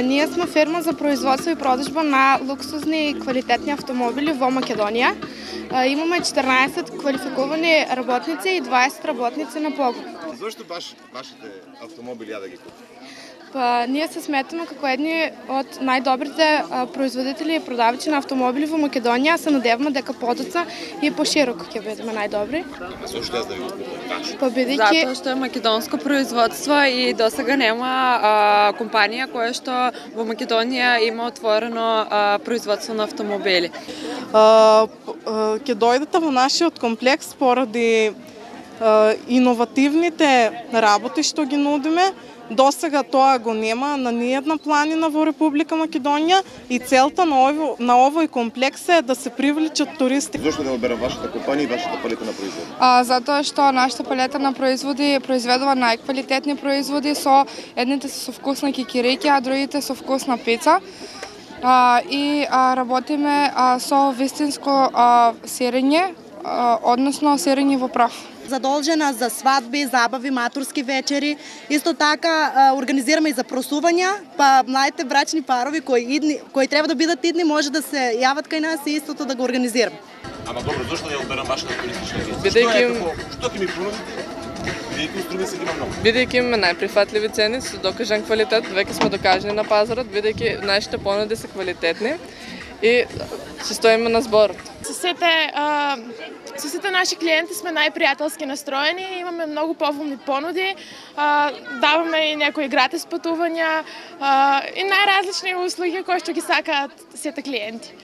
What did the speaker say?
Ние сме фирма за производство и продажба на луксозни и квалитетни автомобили в Македония. Имаме 14 квалификувани работници и 20 работници на погон. Защо вашите автомобили да ги купите? Ние се сметаме како едни од најдобрите производители и продавачи на автомобили во Македонија. Се надеваме дека подоцна и пошироко ќе бидеме најдобри. А зашто јас да ви го купам? Затоа што е македонско производство и досега нема компанија која што во Македонија има отворено производство на автомобили. Ќе дојдете во нашиот комплекс поради иновативните работи што ги нудиме. Досега тоа го нема на ниедна планина во Република Македонија и целта на овој комплекс е да се привлечат туристи. Зошто да одберам вашата компанија и вашата палета на производи? Затоа што нашата палета на производи произведува најквалитетни производи едните се со вкусна кикирики, а другите со вкусна пица. И работиме со вистинско сирење, односно сирење во прав. Задолжена за свадби, забави, матурски вечери. Исто така организираме и за просувања, па младите брачни парови кои треба да бидат идни може да се јават кај нас и истото да го организираме. Ама добро, зошто да ја одберам вашата туристичка агенција? Што ќе ми понудите? Бидејќи инструменти се има многу. Бидејќи имаме најприфатливи цени со докажан квалитет, веќе сме докажани на пазарот, бидејќи нашите понуди се квалитетни и се стоиме на зборот. Со сите наши клиенти сме најпријателски настроени, имаме многу поволни понуди, даваме и некои гратис патувања и најразлични услуги кои што ги сакаат сите клиенти.